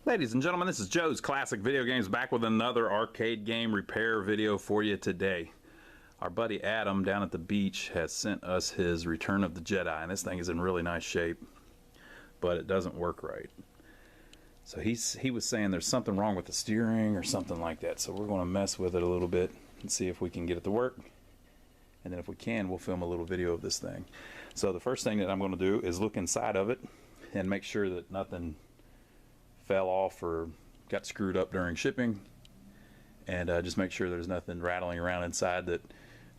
Ladies and gentlemen, this is Joe's Classic Video Games back with another arcade game repair video for you today. Our buddy Adam down at the beach has sent us his Return of the Jedi, and this thing is in really nice shape, but it doesn't work right. So he was saying there's something wrong with the steering or something like that, so we're going to mess with it a little bit and see if we can get it to work. And then if we can, we'll film a little video of this thing. So the first thing that I'm going to do is look inside of it and make sure that nothing fell off or got screwed up during shipping, and just make sure there's nothing rattling around inside, that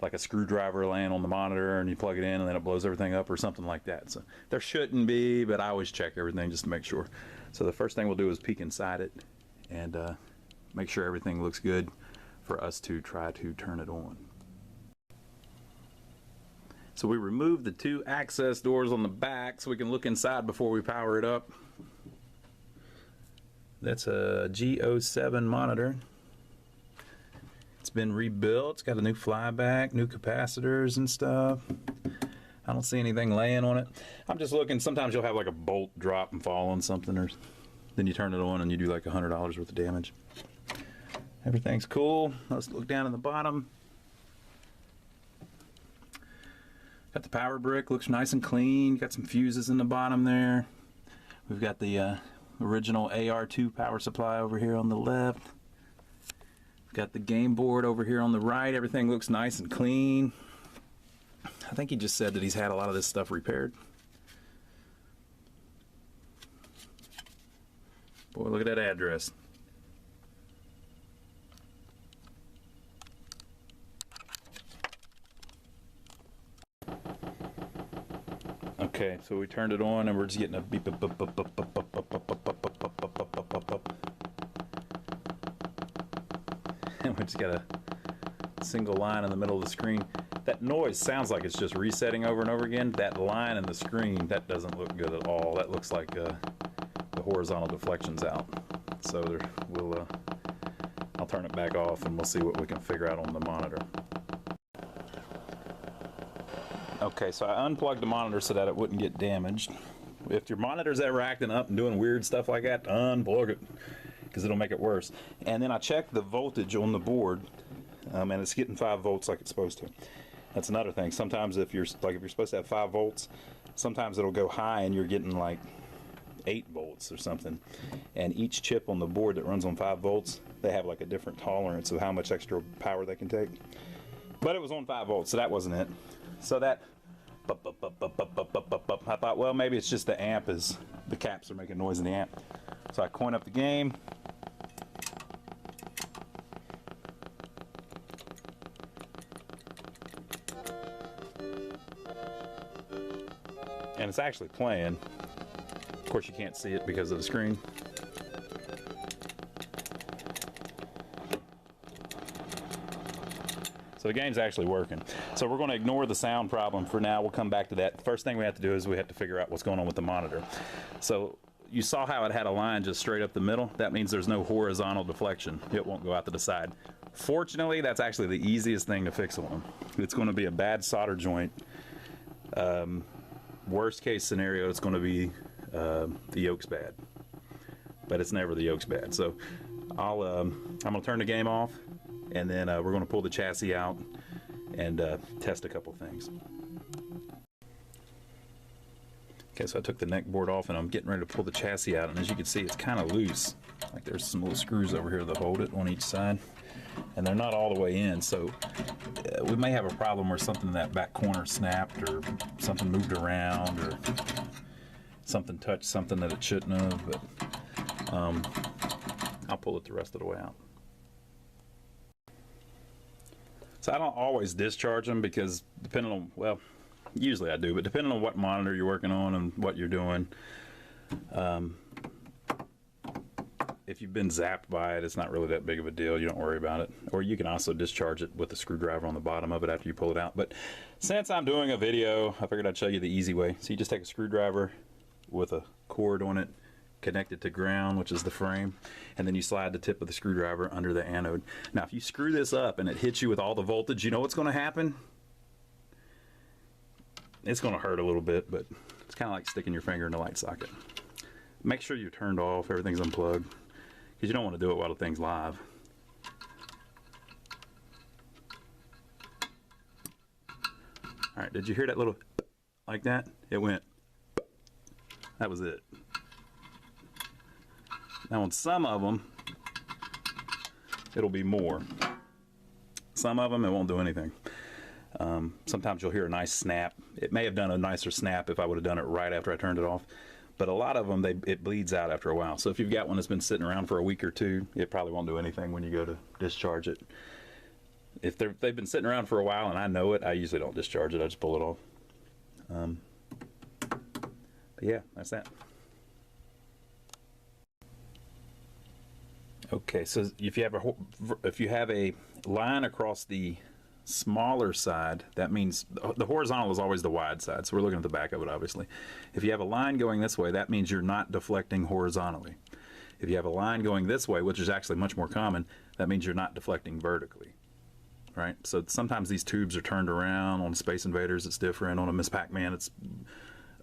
like a screwdriver laying on the monitor and you plug it in and then it blows everything up or something like that. So there shouldn't be, but I always check everything just to make sure. So the first thing we'll do is peek inside it and make sure everything looks good for us to try to turn it on. So we removed the two access doors on the back so we can look inside before we power it up. That's a G07 monitor. It's been rebuilt. It's got a new flyback, new capacitors and stuff. I don't see anything laying on it. I'm just looking. Sometimes you'll have like a bolt drop and fall on something, or then you turn it on and you do like $100 worth of damage. Everything's cool. Let's look down at the bottom. Got the power brick. Looks nice and clean. Got some fuses in the bottom there. We've got the original AR2 power supply over here on the left. Got the game board over here on the right. Everything looks nice and clean. I think he just said that he's had a lot of this stuff repaired. Boy, look at that address. Okay, so we turned it on and we're just getting a beep up. And we just got a single line in the middle of the screen. That noise sounds like it's just resetting over and over again. That line in the screen, that doesn't look good at all. That looks like the horizontal deflection's out. So I'll turn it back off and we'll see what we can figure out on the monitor. Okay, so I unplugged the monitor so that it wouldn't get damaged. If your monitor's ever acting up and doing weird stuff like that, unplug it, because it'll make it worse. And then I checked the voltage on the board, and it's getting 5 volts like it's supposed to. That's another thing. Sometimes if you're supposed to have 5 volts, sometimes it'll go high and you're getting like 8 volts or something. And each chip on the board that runs on 5 volts, they have like a different tolerance of how much extra power they can take. But it was on 5 volts, so that wasn't it. So that I thought, well, maybe it's just the amp, is the caps are making noise in the amp. So I coin up the game. And it's actually playing. Of course you can't see it because of the screen. So the game's actually working. So we're going to ignore the sound problem for now. We'll come back to that. First thing we have to do is we have to figure out what's going on with the monitor. So you saw how it had a line just straight up the middle. That means there's no horizontal deflection. It won't go out to the side. Fortunately, that's actually the easiest thing to fix on them. It's going to be a bad solder joint. Worst case scenario, it's going to be the yoke's bad. But it's never the yoke's bad. So I'm going to turn the game off, and then we're going to pull the chassis out and test a couple things. Okay, so I took the neck board off and I'm getting ready to pull the chassis out, and as you can see, it's kind of loose. Like there's some little screws over here that hold it on each side, and they're not all the way in, so we may have a problem where something in that back corner snapped, or something moved around, or something touched something that it shouldn't have, but I'll pull it the rest of the way out. So I don't always discharge them, because depending on, well, usually I do, but depending on what monitor you're working on and what you're doing, if you've been zapped by it, it's not really that big of a deal. You don't worry about it. Or you can also discharge it with a screwdriver on the bottom of it after you pull it out. But since I'm doing a video, I figured I'd show you the easy way. So you just take a screwdriver with a cord on it, connect it to ground, which is the frame, and then you slide the tip of the screwdriver under the anode. Now if you screw this up and it hits you with all the voltage, you know what's going to happen? It's going to hurt a little bit, but it's kind of like sticking your finger in a light socket. Make sure you're turned off, everything's unplugged, because you don't want to do it while the thing's live. All right, did you hear that little like that? It went. That was it. Now on some of them, it'll be more. Some of them, it won't do anything. Sometimes you'll hear a nice snap. It may have done a nicer snap if I would have done it right after I turned it off. But a lot of them, it bleeds out after a while. So if you've got one that's been sitting around for a week or two, it probably won't do anything when you go to discharge it. If they've been sitting around for a while and I know it, I usually don't discharge it. I just pull it off. But yeah, that's that. Okay, so if you have a line across the smaller side, that means the horizontal is always the wide side. So we're looking at the back of it, obviously. If you have a line going this way, that means you're not deflecting horizontally. If you have a line going this way, which is actually much more common, that means you're not deflecting vertically. Right? So sometimes these tubes are turned around. On Space Invaders, it's different. On a Miss Pac-Man, it's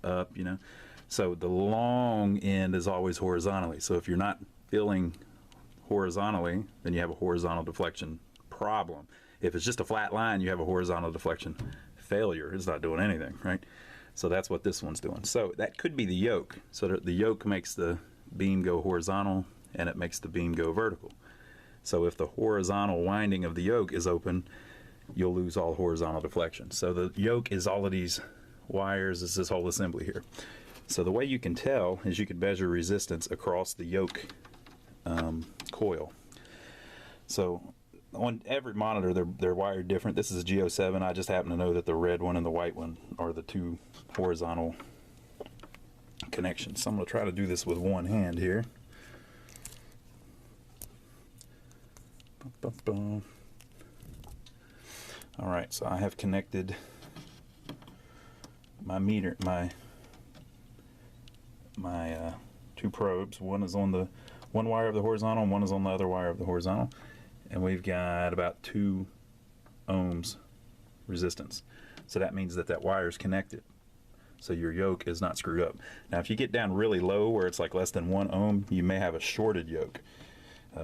up, you know. So the long end is always horizontally. So if you're not filling horizontally, then you have a horizontal deflection problem. If it's just a flat line, you have a horizontal deflection failure. It's not doing anything, right? So that's what this one's doing. So that could be the yoke. So the yoke makes the beam go horizontal, and it makes the beam go vertical. So if the horizontal winding of the yoke is open, you'll lose all horizontal deflection. So the yoke is all of these wires, is this whole assembly here. So the way you can tell is you can measure resistance across the yoke coil. So on every monitor, they're wired different. This is a G07. I just happen to know that the red one and the white one are the two horizontal connections. So I'm going to try to do this with one hand here. All right, so I have connected my meter, my two probes. One is on the one wire of the horizontal, and one is on the other wire of the horizontal, and we've got about 2 ohms resistance. So that means that wire is connected. So your yoke is not screwed up. Now, if you get down really low, where it's like less than 1 ohm, you may have a shorted yoke.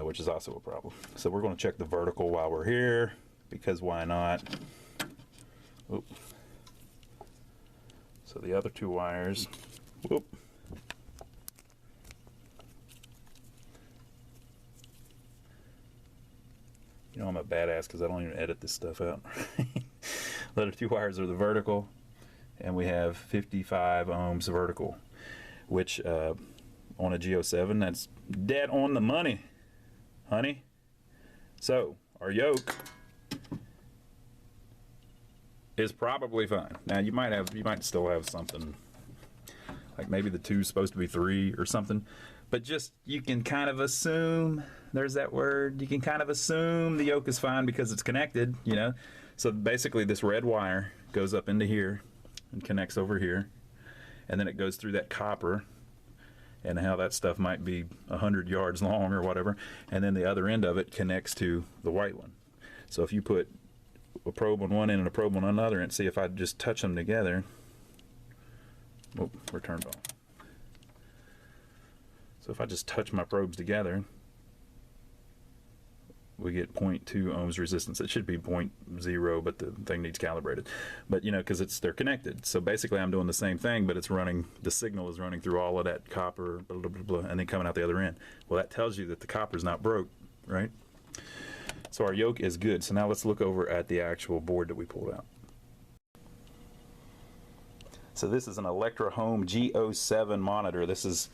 Which is also a problem. So we're going to check the vertical while we're here, because why not? Oop. So the other 2 wires, whoop. You know I'm a badass because I don't even edit this stuff out. The other 2 wires are the vertical, and we have 55 ohms vertical, which on a G07, that's dead on the money, honey. So our yoke is probably fine. Now you might still have something like maybe the 2's supposed to be 3 or something, but just you can kind of assume, there's that word, you can kind of assume the yoke is fine because it's connected, you know. So basically this red wire goes up into here and connects over here, and then it goes through that copper, and how that stuff might be 100 yards long or whatever, and then the other end of it connects to the white one. So if you put a probe on one end and a probe on another, and see if I just touch them together, oh, we're turned off. So if I just touch my probes together, we get 0.2 ohms resistance. It should be 0.0, but the thing needs calibrated. But you know, because they're connected. So basically I'm doing the same thing, but it's running, the signal is running through all of that copper, blah, blah, blah, blah, and then coming out the other end. Well, that tells you that the copper's not broke, right? So our yoke is good. So now let's look over at the actual board that we pulled out. So this is an Electro Home G07 monitor. This is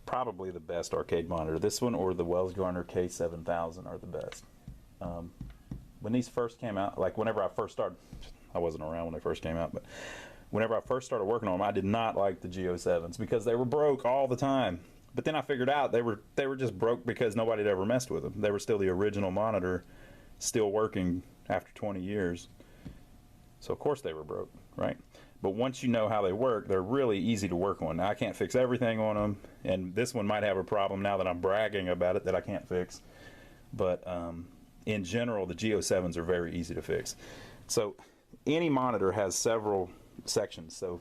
probably the best arcade monitor. This one or the Wells Gardner K7000 are the best. When these first came out, like whenever I first started, I wasn't around when they first came out, but whenever I first started working on them, I did not like the G07s because they were broke all the time. But then I figured out they were just broke because nobody had ever messed with them. They were still the original monitor, still working after 20 years. So of course they were broke, right? But once you know how they work, they're really easy to work on. Now, I can't fix everything on them, and this one might have a problem now that I'm bragging about it that I can't fix. But in general, the G07s are very easy to fix. So any monitor has several sections. So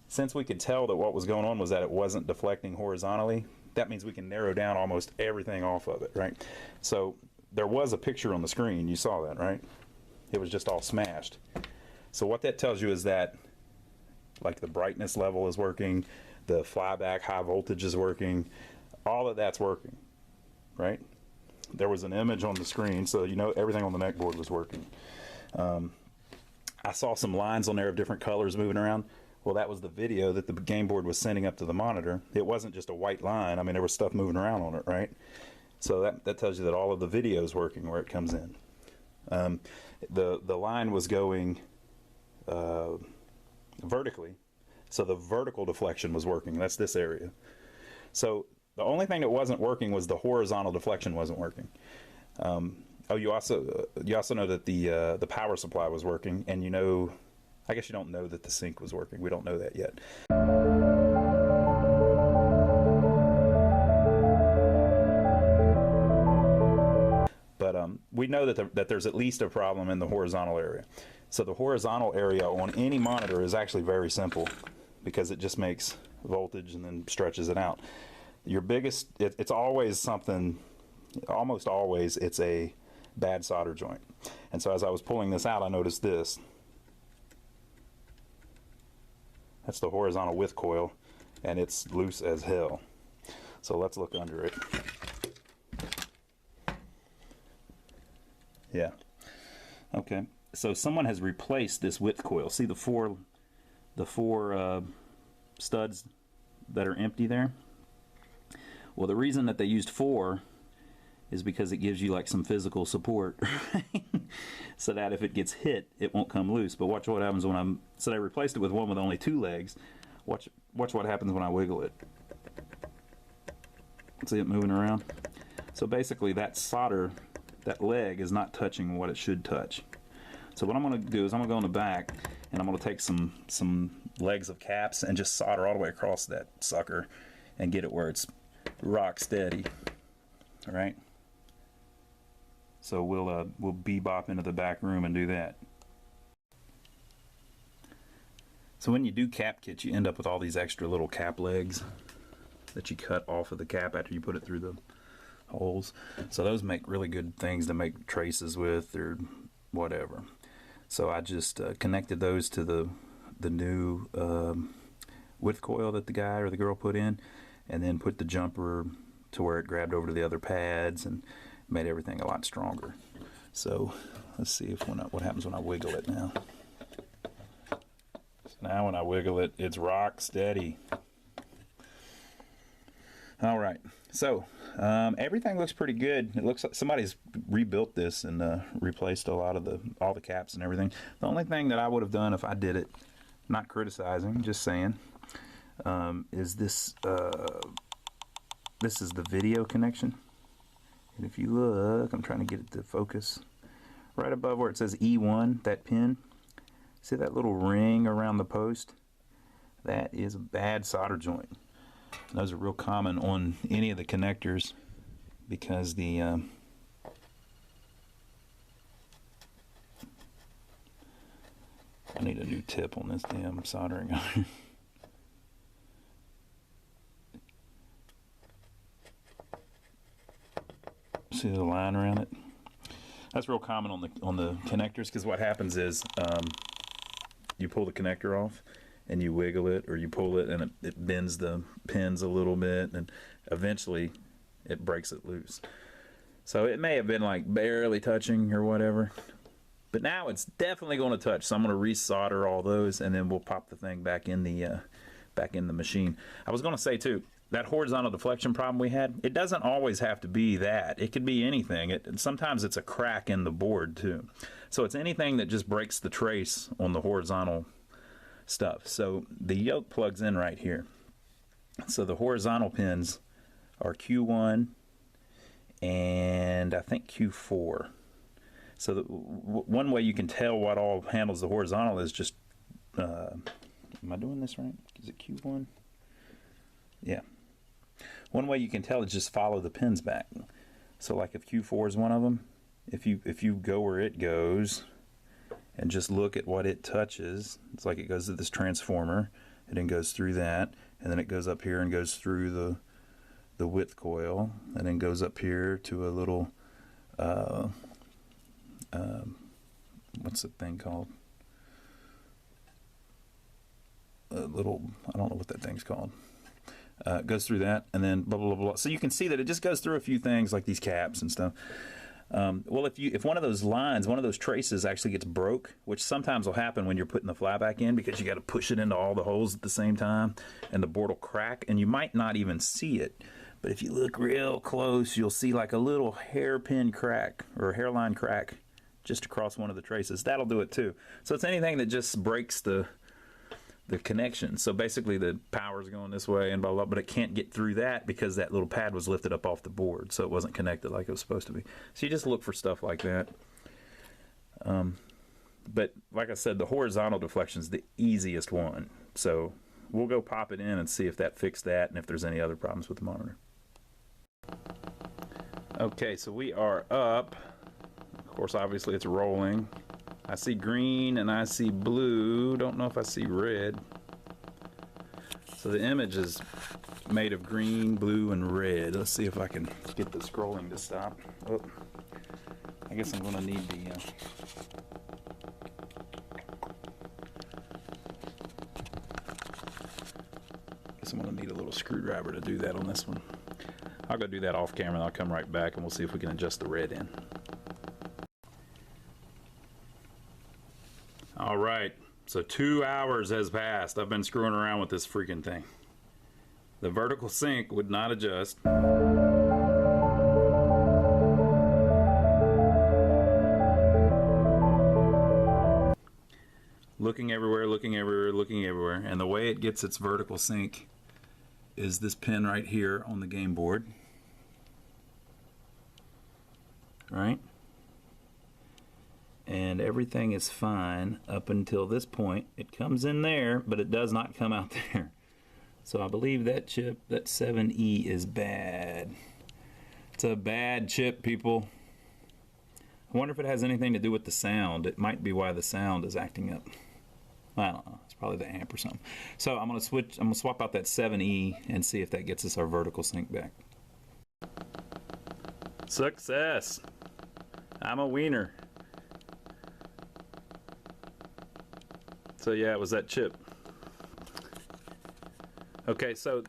since we could tell that what was going on was that it wasn't deflecting horizontally, that means we can narrow down almost everything off of it, right? So there was a picture on the screen, you saw that, right? It was just all smashed. So what that tells you is that, like, the brightness level is working, the flyback high voltage is working, all of that's working, right? There was an image on the screen, so you know everything on the neck board was working. I saw some lines on there of different colors moving around. Well, that was the video that the game board was sending up to the monitor. It wasn't just a white line. I mean, there was stuff moving around on it, right? So that tells you that all of the video is working where it comes in. The line was going vertically, so the vertical deflection was working. That's this area. So the only thing that wasn't working was the horizontal deflection wasn't working. Oh, you also know that the power supply was working, and you know, I guess you don't know that the sync was working. We don't know that yet. But we know that there's at least a problem in the horizontal area. So the horizontal area on any monitor is actually very simple, because it just makes voltage and then stretches it out. Your biggest, it's always something, almost always, it's a bad solder joint. And so as I was pulling this out, I noticed this. That's the horizontal width coil, and it's loose as hell. So let's look under it. Yeah. Okay. So someone has replaced this width coil. See the four studs that are empty there? Well, the reason that they used 4 is because it gives you like some physical support, right? So that if it gets hit, it won't come loose. But watch what happens when so they replaced it with one with only 2 legs. Watch what happens when I wiggle it. See it moving around? So basically that solder, that leg is not touching what it should touch. So what I'm going to do is I'm going to go in the back, and I'm going to take some legs of caps and just solder all the way across that sucker and get it where it's rock steady. All right. So we'll bebop into the back room and do that. So when you do cap kits, you end up with all these extra little cap legs that you cut off of the cap after you put it through the holes. So those make really good things to make traces with or whatever. So I just connected those to the new width coil that the guy or the girl put in, and then put the jumper to where it grabbed over to the other pads and made everything a lot stronger. So let's see what happens when I wiggle it now. So now when I wiggle it, it's rock steady. All right, so everything looks pretty good. It looks like somebody's rebuilt this and replaced all the caps and everything. The only thing that I would have done if I did it, not criticizing, just saying, is this. This is the video connection, and if you look, I'm trying to get it to focus. Right above where it says E1, that pin, see that little ring around the post? That is a bad solder joint. Those are real common on any of the connectors because the I need a new tip on this damn soldering iron. See the line around it? That's real common on the connectors, because what happens is you pull the connector off and you wiggle it, or you pull it and it bends the pins a little bit, and eventually it breaks it loose. So it may have been like barely touching or whatever, but now it's definitely going to touch. So I'm going to resolder all those, and then we'll pop the thing back in the machine. I was going to say too, that horizontal deflection problem we had, it doesn't always have to be that. It could be anything. Sometimes it's a crack in the board too. So it's anything that just breaks the trace on the horizontal stuff. So the yoke plugs in right here. So the horizontal pins are Q1 and I think Q4. So one way you can tell what all handles the horizontal is just, am I doing this right? Is it Q1? Yeah. One way you can tell is just follow the pins back. So like if Q4 is one of them, if you go where it goes and just look at what it touches, it's like it goes to this transformer, It then goes through that, and then it goes up here and goes through the width coil, and then goes up here to a little what's the thing called? A little, I don't know what that thing's called. It goes through that, and then blah, blah, blah, blah. So you can see that it just goes through a few things like these caps and stuff. Well, if one of those lines, one of those traces actually gets broke, which sometimes will happen when you're putting the fly back in, because you got to push it into all the holes at the same time, and the board will crack, and you might not even see it. But if you look real close, you'll see like a little hairpin crack or hairline crack just across one of the traces. That'll do it too. So it's anything that just breaks the connection. So basically the power's going this way and blah, blah, but it can't get through that because that little pad was lifted up off the board, so it wasn't connected like it was supposed to be. So you just look for stuff like that. But like I said, the horizontal deflection is the easiest one. So we'll go pop it in and see if that fixed that and if there's any other problems with the monitor. Okay, so we are up. Of course, obviously it's rolling. I see green and I see blue. Don't know if I see red. So the image is made of green, blue, and red. Let's see if I can get the scrolling to stop. Oh, I guess I'm going to need the... I'm going to need a little screwdriver to do that on this one. I'll go do that off camera and I'll come right back and we'll see if we can adjust the red in. All right, so 2 hours has passed. I've been screwing around with this freaking thing. The vertical sync would not adjust. Looking everywhere, looking everywhere, looking everywhere. And the way it gets its vertical sync is this pin right here on the game board. Right? And everything is fine up until this point. It comes in there, but it does not come out there. So I believe that chip, that 7E, is bad. It's a bad chip, people. I wonder if it has anything to do with the sound. It might be why the sound is acting up. I don't know. It's probably the amp or something. So I'm gonna swap out that 7E and see if that gets us our vertical sync back. Success. I'm a wiener. So yeah, it was that chip. Okay, so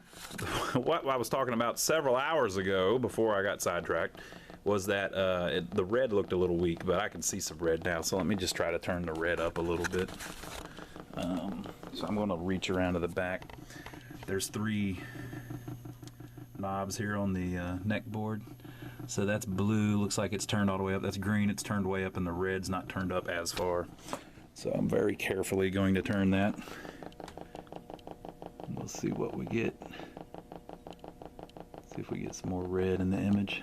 what I was talking about several hours ago before I got sidetracked was that the red looked a little weak, but I can see some red now. So let me just try to turn the red up a little bit. So I'm going to reach around to the back. There's 3 knobs here on the neck board. So that's blue, looks like it's turned all the way up. That's green, it's turned way up, and the red's not turned up as far. So I'm very carefully going to turn that. And we'll see what we get. See if we get some more red in the image.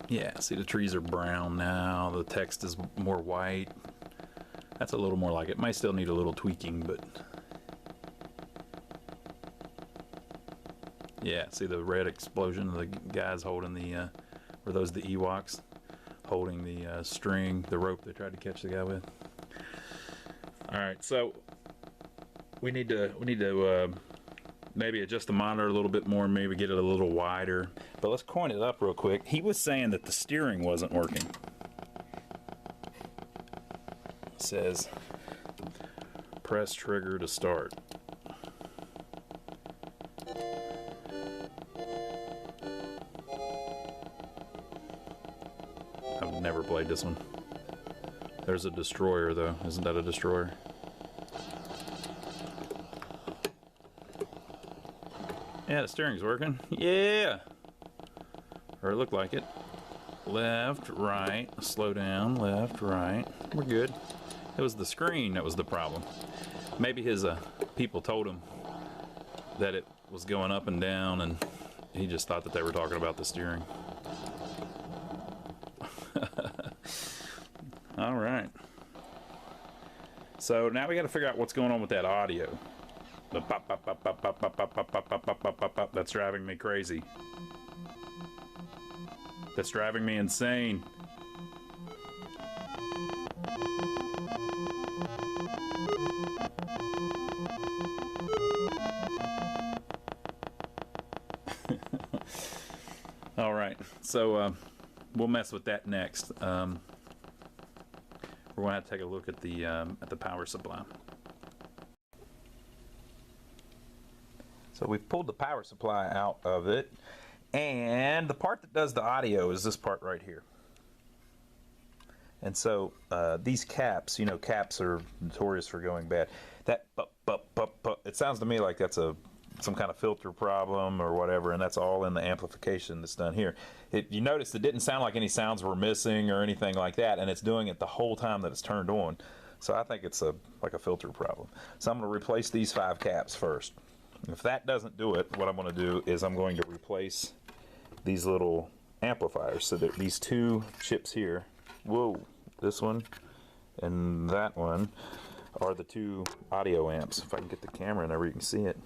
Yeah, see the trees are brown now, the text is more white. That's a little more like it. Might still need a little tweaking, but yeah, see the red explosion of the guys holding the, were those the Ewoks? Holding the string, the rope they tried to catch the guy with. Alright, so we need to maybe adjust the monitor a little bit more, maybe get it a little wider. But let's coin it up real quick. He was saying that the steering wasn't working. It says, press trigger to start. I've never played this one. There's a destroyer though. Isn't that a destroyer? Yeah, the steering's working. Yeah! Or it looked like it. Left, right, slow down, left, right. We're good. It was the screen that was the problem. Maybe his people told him that it was going up and down, and he just thought that they were talking about the steering. All right. So now we got to figure out what's going on with that audio. The pop, pop, pop, pop, pop, pop, pop, pop, pop, pop, pop, pop, pop, pop. That's driving me crazy. That's driving me insane. All right, so we'll mess with that next. We're going to have to take a look at the power supply. So we've pulled the power supply out of it, and the part that does the audio is this part right here. And so these caps, you know, caps are notorious for going bad. That it sounds to me like that's some kind of filter problem or whatever, and that's all in the amplification that's done here. You notice it didn't sound like any sounds were missing or anything like that, and it's doing it the whole time that it's turned on. So I think it's like a filter problem. So I'm going to replace these 5 caps first. If that doesn't do it, what I'm going to do is I'm going to replace these little amplifiers. So that these 2 chips here, whoa, this one and that one are the 2 audio amps. If I can get the camera in there where you can see it.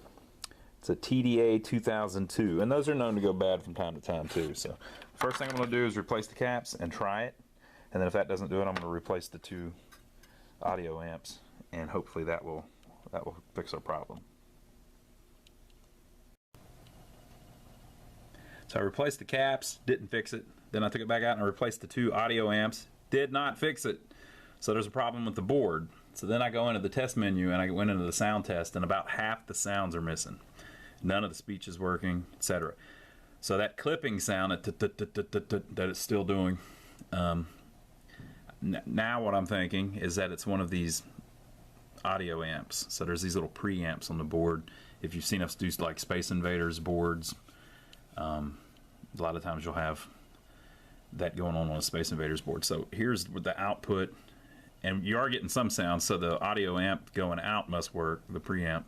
It's a TDA 2002, and those are known to go bad from time to time too. So first thing I'm going to do is replace the caps and try it, and then if that doesn't do it, I'm going to replace the 2 audio amps, and hopefully that will fix our problem. So I replaced the caps, didn't fix it. Then I took it back out and I replaced the 2 audio amps, did not fix it. So there's a problem with the board. So then I go into the test menu and I went into the sound test, and about half the sounds are missing. None of the speech is working, etc. So that clipping sound that it's still doing, now what I'm thinking is that it's one of these audio amps. So there's these little preamps on the board. If you've seen us do like Space Invaders boards, a lot of times you'll have that going on a Space Invaders board. So here's the output, and you are getting some sound, so the audio amp going out must work, the preamp.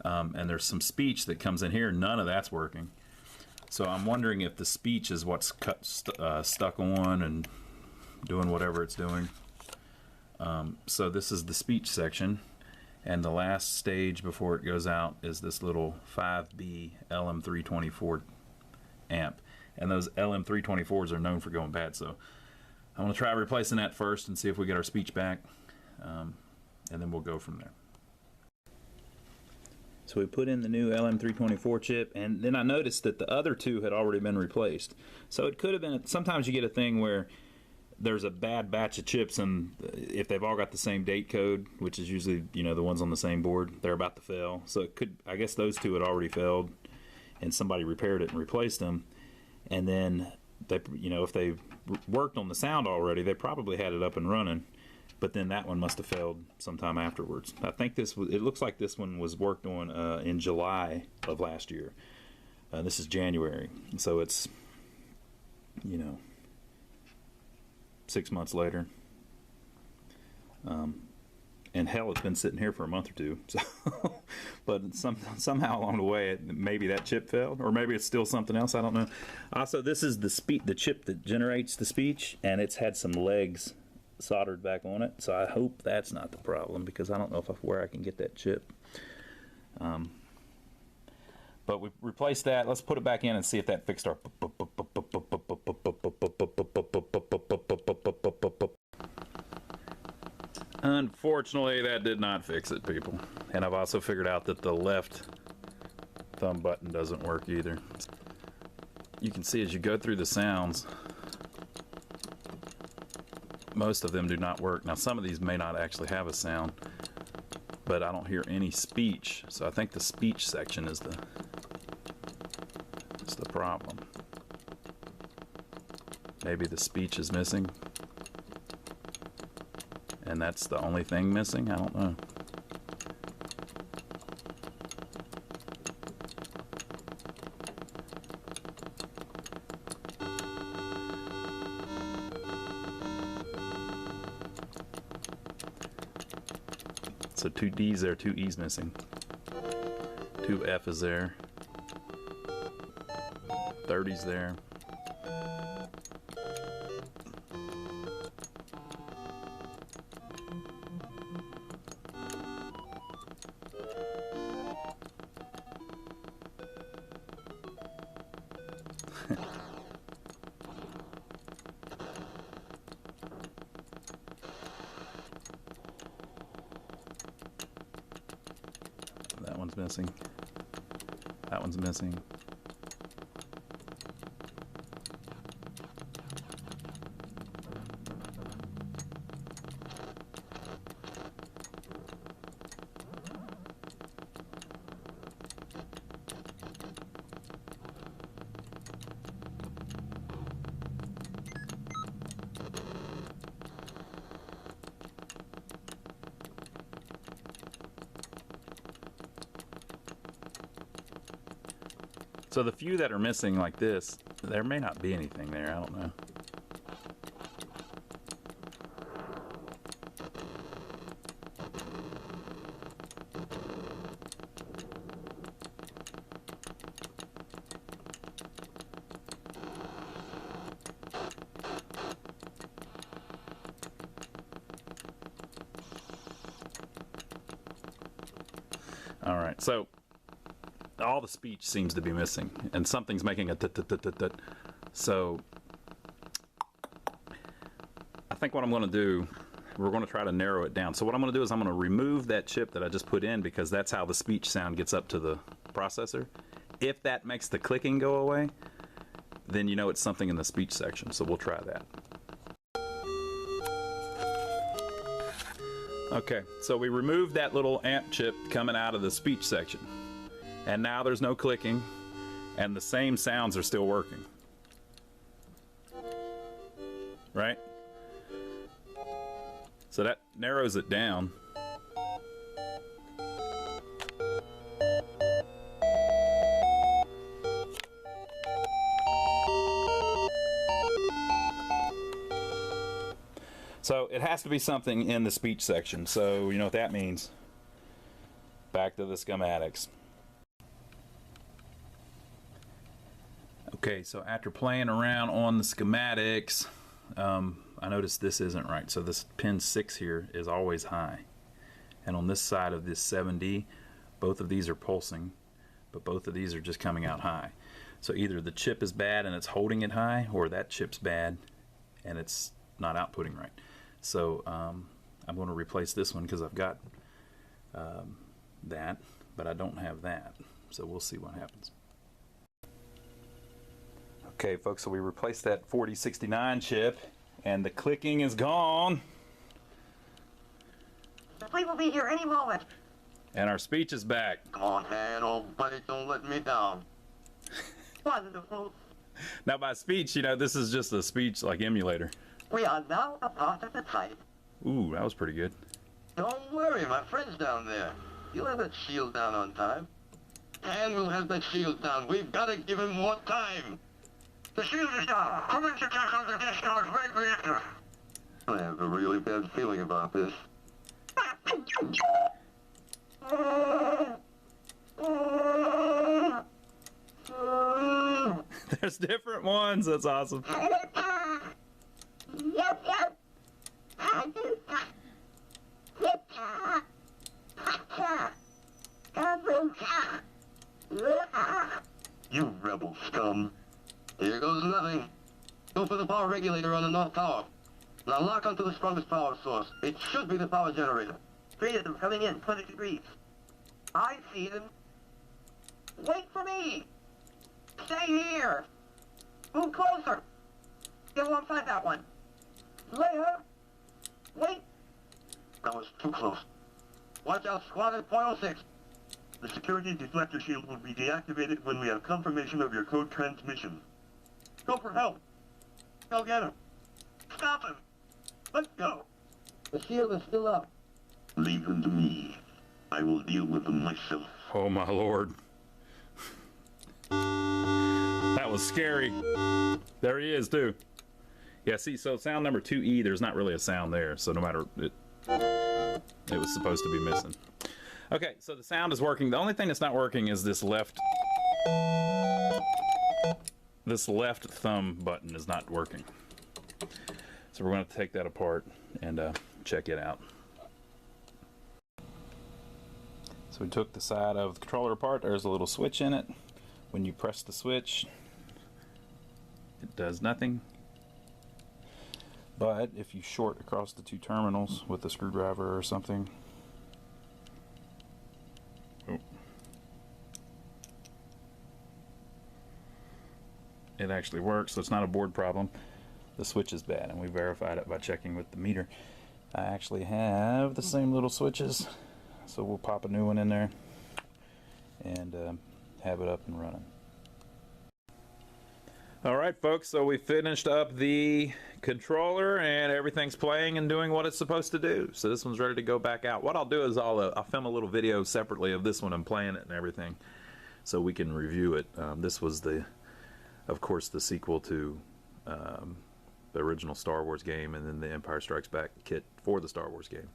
And there's some speech that comes in here. None of that's working. So I'm wondering if the speech is what's stuck on and doing whatever it's doing. So this is the speech section, and the last stage before it goes out is this little 5B LM324 amp, and those LM324s are known for going bad. So I'm going to try replacing that first and see if we get our speech back, and then we'll go from there. So we put in the new LM324 chip, and then I noticed that the other 2 had already been replaced. So it could have been, sometimes you get a thing where there's a bad batch of chips, and if they've all got the same date code, which is usually, you know, the ones on the same board, they're about to fail. So it could, I guess those 2 had already failed, and somebody repaired it and replaced them. And then they, you know, if they worked on the sound already, they probably had it up and running. But then that one must have failed sometime afterwards. I think this was, it looks like this one was worked on in July of last year. This is January, so it's, you know, 6 months later. And hell, it's been sitting here for a month or 2. So, but somehow along the way, maybe that chip failed, or maybe it's still something else. I don't know. Also, this is the chip that generates the speech, and it's had some legs soldered back on it. So I hope that's not the problem, because I don't know where I can get that chip. But we replaced that. Let's put it back in and see if that fixed our. Unfortunately, that did not fix it, people. And I've also figured out that the left thumb button doesn't work either. You can see as you go through the sounds, most of them do not work. Now, some of these may not actually have a sound, but I don't hear any speech. So I think the speech section is the problem. Maybe the speech is missing, and that's the only thing missing. I don't know. So 2 D's there, 2 E's missing. 2 F is there. 30's there. That one's missing. That one's missing. So the few that are missing like this, there may not be anything there, I don't know. All right, so all the speech seems to be missing, and something's making a tut-tut-tut-tut-tut. So I think what I'm going to do, we're going to try to narrow it down. So what I'm going to do is I'm going to remove that chip that I just put in, because that's how the speech sound gets up to the processor. If that makes the clicking go away, then you know it's something in the speech section. So we'll try that. Okay, so we removed that little amp chip coming out of the speech section. And now there's no clicking, and the same sounds are still working. Right? So that narrows it down. So it has to be something in the speech section. So you know what that means. Back to the schematics. Okay, so after playing around on the schematics, I noticed this isn't right. So this pin 6 here is always high. And on this side of this 7D, both of these are pulsing, but both of these are just coming out high. So either the chip is bad and it's holding it high, or that chip's bad and it's not outputting right. So I'm going to replace this one because I've got that, but I don't have that. So we'll see what happens. Okay folks, so we replaced that 4069 chip and the clicking is gone. The plane will be here any moment. And our speech is back. Come on, man, old buddy, don't let me down. Wonderful. Now by speech, you know, this is just a speech like emulator. We are now a part of the type. Ooh, that was pretty good. Don't worry, my friend's down there. You'll have that shield down on time. And we'll have that shield down. We've got to give him more time. The shield is down. Commence attack on the discharge right reactor. I have a really bad feeling about this. There's different ones. That's awesome. You rebel scum. Here goes nothing. Go for the power regulator on the north tower. Now lock onto the strongest power source. It should be the power generator. 3 of them coming in, 20 degrees. I see them. Wait for me. Stay here. Move closer. Get alongside that one. Leia. Wait. That was too close. Watch out, squad at .06. The security deflector shield will be deactivated when we have confirmation of your code transmission. Go for help. Go get him. Stop him. Let's go. The shield is still up. Leave them to me. I will deal with them myself. Oh my lord. That was scary. There he is too. Yeah, see, so sound number 2E, there's not really a sound there, so no matter it was supposed to be missing. Okay, so the sound is working. The only thing that's not working is this left thumb button is not working. So we're going to take that apart and check it out. So we took the side of the controller apart. There's a little switch in it. When you press the switch, it does nothing. But if you short across the two terminals with a screwdriver or something, it actually works, so it's not a board problem. The switch is bad, and we verified it by checking with the meter. I actually have the same little switches, so we'll pop a new one in there and have it up and running. Alright folks, so we finished up the controller and everything's playing and doing what it's supposed to do. So this one's ready to go back out. What I'll do is I'll film a little video separately of this one and playing it and everything so we can review it. This was of course the sequel to the original Star Wars game, and then the Empire Strikes Back kit for the Star Wars game.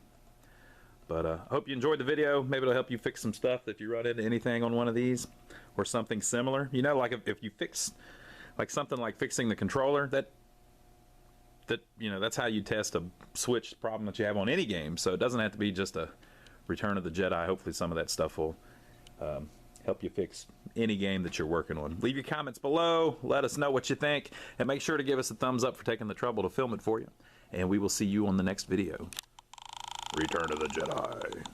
But I hope you enjoyed the video. Maybe it'll help you fix some stuff if you run into anything on one of these or something similar. You know, like if you fix like something like fixing the controller, that you know, that's how you test a switch problem that you have on any game. So it doesn't have to be just a Return of the Jedi. Hopefully some of that stuff will help you fix any game that you're working on. Leave your comments below, let us know what you think, and make sure to give us a thumbs up for taking the trouble to film it for you. And we will see you on the next video. Return of the Jedi.